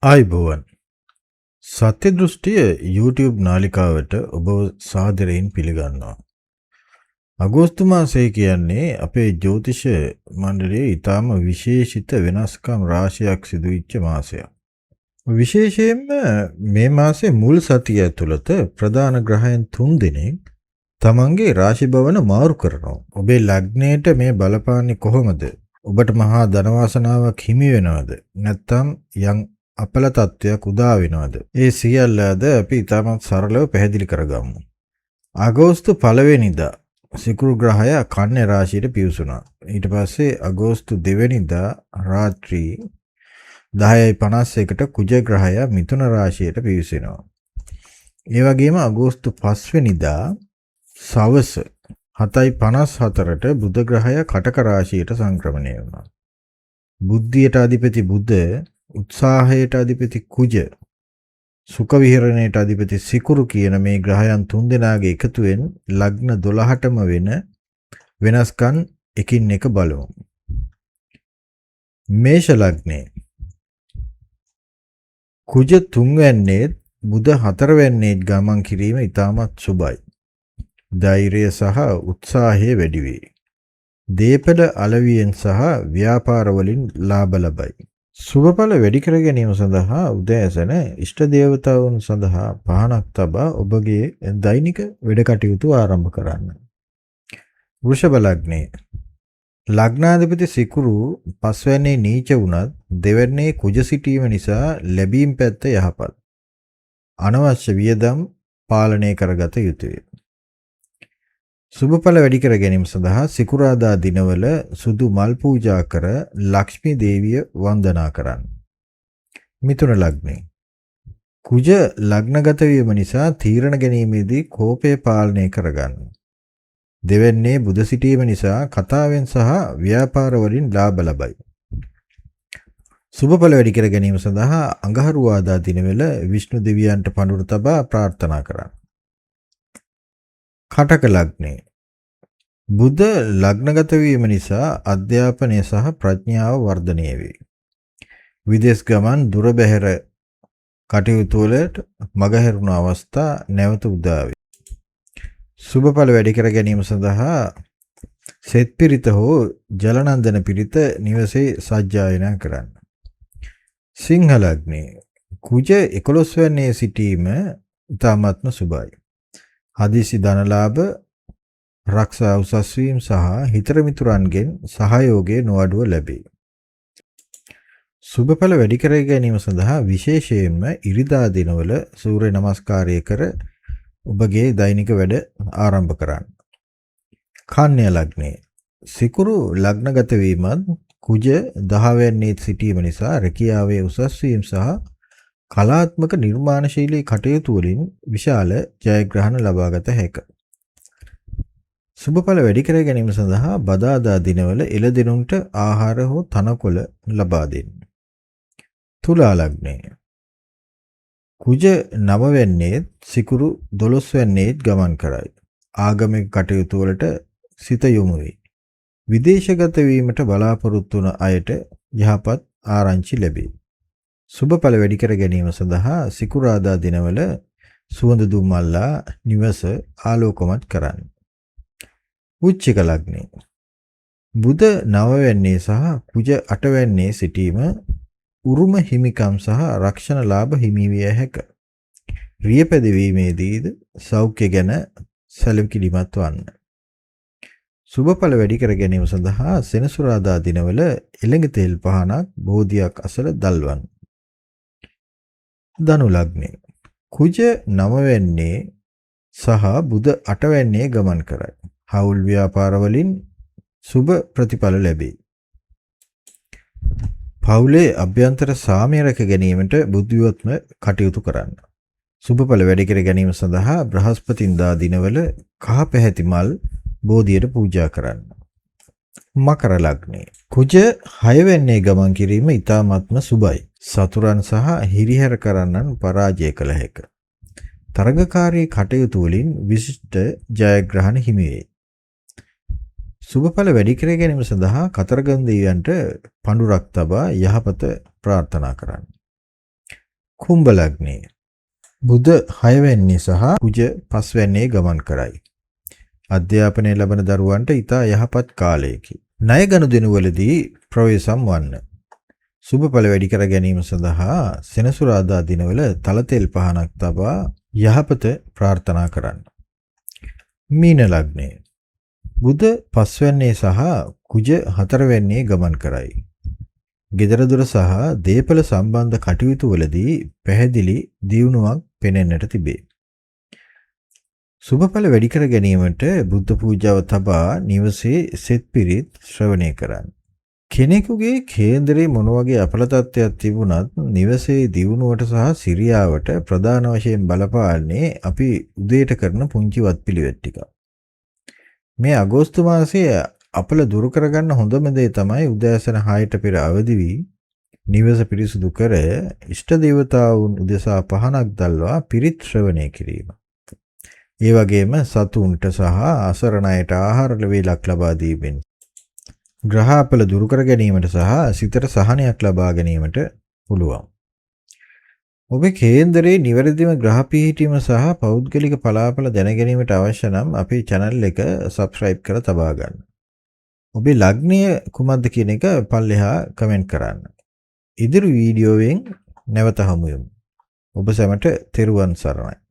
ආයිබෝවන් සත්‍ය දෘෂ්ටිය YouTube නාලිකාවට ඔබ සාදරයෙන් පිළිගන්නවා. අගෝස්තු මාසය කියන්නේ අපේ ජ්‍යොතිෂ මණ්ඩලයේ ඊටාම විශේෂිත වෙනස්කම් රාශියක් සිදුවිච්ච මාසයක්. විශේෂයෙන්ම මේ මාසේ මුල් සතිය ඇතුළත ප්‍රධාන ග්‍රහයන් 3 දෙනෙක් තමන්ගේ රාශි භවන මාරු කරනවා. ඔබේ ලග්නයට මේ බලපාන්නේ කොහොමද? ඔබට මහා ධන වාසනාවක් හිමි වෙනවද? නැත්නම් යම් අපල තත්වයක් උදා වෙනවද? ඒ සියල්ල අද අපි ඉතාමත් සරලව පැහැදිලි කරගමු. අගෝස්තු 1 වෙනිදා සිකුරු ග්‍රහය කන්‍යා රාශියට පිවිසුණා. ඊට පස්සේ අගෝස්තු 2 වෙනිදා රාත්‍රී 10:51ට කුජ ග්‍රහය මිථුන රාශියට පිවිසෙනවා. ඒ වගේම අගෝස්තු 5 වෙනිදා සවස 7:54ට බුධ ග්‍රහය කටක රාශියට සංක්‍රමණය වුණා. බුද්ධියට අධිපති බුධ, උත්සාහයට අධිපති කුජ, සුඛ විහරණයට අධිපති සිකුරු කියන මේ ග්‍රහයන් 3 දෙනාගේ එකතුවෙන් ලග්න 12ටම වෙන වෙනස්කම් එකින් එක බලමු. මේෂ ලග්නේ කුජ 3 වෙන්නේ බුධ 4 වෙන්නේ ගමන් කිරීම ඉතාමත් සුබයි. ධෛර්යය සහ උත්සාහය වැඩි වේ. දේපල අලවියෙන් සහ ව්‍යාපාර වලින් ලාභ ලබයි. සුබඵල වැඩි කර ගැනීම සඳහා උදෑසන ඉෂ්ට දේවතාවුන් සඳහා පහනක් තබා ඔබගේ දෛනික වැඩ කටයුතු ආරම්භ කරන්න. වෘෂභ ලග්නේ ලග්නාධිපති සිකුරු 5 වෙන්නේ නීච වුණත් දෙවැන්නේ කුජ සිටීම නිසා ලැබීම් පැත්ත යහපත්. අනවශ්‍ය වියදම් පාලනය කරගත යුතුය. සුබඵල වැඩි කර ගැනීම සඳහා සිකුරාදා දිනවල සුදු මල් පූජා කර ලක්ෂ්මී දේවිය වන්දනා කරන්න. මිථුන ලග්නේ කුජ ලග්නගත වීම නිසා තීරණ ගැනීමේදී කෝපය පාලනය කරගන්න. දෙවැන්නේ බුධ සිටීම නිසා කතාවෙන් සහ ව්‍යාපාර වලින් ලාභ ලබයි. සුබඵල වැඩි කර ගැනීම සඳහා අඟහරුවාදා දිනවල විෂ්ණු දෙවියන්ට පඬුරු තබා ප්‍රාර්ථනා කරන්න. කටක ලග්නේ බුධ ලග්නගත වීම නිසා අධ්‍යාපනය සහ ප්‍රඥාව වර්ධනය වේ. විදේශ ගමන් දුර බැහැර කටයුතු වලට මගහැරුණු අවස්ථා නැවත උදා වේ. සුබඵල වැඩි කර ගැනීම සඳහා සෙත් පිරිත හෝ ජලනන්දන පිරිත නිවසේ සජ්ජායනා කරන්න. සිංහ ලග්නේ කුජ 11 වෙනියේ සිටීම ඉතාමත්ම සුබයි. හදිසි ධනලාභ, රක්ෂා උසස් වීම සහ හිතර මිතුරන්ගෙන් සහයෝගය නොඅඩුව ලැබේ. සුබඵල වැඩි කර ගැනීම සඳහා විශේෂයෙන්ම ඉරිදා දිනවල සූර්ය නමස්කාරය කර ඔබගේ දෛනික වැඩ ආරම්භ කරන්න. කන්‍යා ලග්නේ සිකුරු ලග්නගත වීමත් කුජ 10 වෙනියේ සිටීම නිසා රැකියාවේ උසස් වීම සහ කලාත්මක නිර්මාණශීලී කටයුතු වලින් විශාල ජයග්‍රහණ ලබාගත හැකිය. සුබඵල වැඩි කර ගැනීම සඳහා බදාදා දිනවල එළදෙනුන්ට ආහාර හෝ තනකොළ ලබා දෙන්න. තුලා ලග්නේ කුජ 9 වෙන්නේ සිකුරු 12 වෙන්නේ ගමන් කරයි. ආගමික කටයුතු වලට සිත යොමු වේ. විදේශගත වීමට බලාපොරොත්තු වන අයට යහපත් ආරංචි ලැබේ. සුබඵල වැඩි කර ගැනීම සඳහා සිකුරාදා දිනවල සුවඳ දුම් අල්ලා නිවස ආලෝකමත් කරන්න. වෘශ්චික ලග්නේ බුධ 9 වෙන්නේ සහ කුජ 8 වෙන්නේ සිටීම උරුම හිමිකම් සහ රක්ෂණ ලාභ හිමි විය හැකිය. රියපැදවීමේදීද සෞඛ්‍ය ගැන සැලකිලිමත් වන්න. සුබඵල වැඩි කර ගැනීම සඳහා සෙනසුරාදා දිනවල එළඟ තෙල් පහනක් බෝධියක් අසල දල්වන්න. ධනු ලග්නේ කුජ 9 වෙන්නේ සහ බුධ 8 වෙන්නේ ගමන් කරයි. හවුල් ව්‍යාපාර වලින් සුබ ප්‍රතිඵල ලැබේ. පවුලේ අභ්‍යන්තර සාමය රැක ගැනීමට බුද්ධිවත්ම කටයුතු කරන්න. සුබඵල වැඩි කර ගැනීම සඳහා බ්‍රහස්පතින්දා දිනවල කහ පැහැති මල් බෝධියට පූජා කරන්න. මකර ලග්නේ කුජ 6 වෙන්නේ ගමන් කිරීම ඉතාමත්ම සුබයි. සතුරන් සහ හිරිහැර කරන්නන් පරාජය කළ හැකිය. තරගකාරී කටයුතු වලින් විශිෂ්ට ජයග්‍රහණ හිමි වේ. සුබඵල වැඩි කර ගැනීම සඳහා කතරගම දෙවියන්ට පඬුරක් තබා යහපත ප්‍රාර්ථනා කරන්න. කුම්භ ලග්නය. බුධ 6 වෙනි සහ කුජ 5 වෙනි ගමන් කරයි. අධ්‍යාපනය ලබන දරුවන්ට ඉතා යහපත් කාලයකි. ණය ගනුදෙනුවලදී ප්‍රවේශම් වන්න. සුබ ඵල වැඩි කර ගැනීම සඳහා සෙනසුරාදා දිනවල තලතෙල් පහනක් තබා යහපත ප්‍රාර්ථනා කරන්න. මීන ලග්නය. බුධ 5 වෙනි සහ කුජ 4 වෙනි ගමන් කරයි. ගෙදර දොර සහ දේපල සම්බන්ධ කටයුතු වලදී පැහැදිලි දියුණුවක් පෙනෙන්නට තිබේ. සුබඵල වැඩි කර ගැනීමට බුද්ධ පූජාව තබා නිවසේ සෙත් පිරිත් ශ්‍රවණය කරන්න. කෙනෙකුගේ කේන්දරේ මොන වගේ අපල තත්ත්වයක් තිබුණත් නිවසේ දියුණුවට සහ සිරියාවට ප්‍රධාන වශයෙන් බලපාන්නේ අපි උදේට කරන පුංචි වත්පිළිවෙත් ටික. මේ අගෝස්තු මාසයේ අපල දුරු කරගන්න හොඳම දේ තමයි උදෑසන 6ට පෙර අවදි වී නිවස පිරිසුදු කර ඉෂ්ට දේවතාවුන් උදෙසා පහනක් දැල්වා පිරිත් ශ්‍රවණය කිරීම. ඒ වගේම සතුන්ට සහ අසරණ අයට ආහාර වේලක් ලබා දීමෙන් ග්‍රහාපල දුරු කර ගැනීමට සහ සිතට සහනයක් ලබා ගැනීමට පුළුවන්. ඔබේ කේන්දරේ නිවැරදිව ග්‍රහ පිහිටීම සහ පෞද්ගලික පලාපල දැන ගැනීමට අවශ්‍ය නම් අපේ channel එක subscribe කර තබා ගන්න. ඔබේ ලග්නය කුමක්ද කියන එක පල්ලෙහා කමෙන්ට් කරන්න. ඉදිරි වීඩියෝවෙන් නැවත හමු වෙමු. ඔබ සැමට තෙරුවන් සරණයි.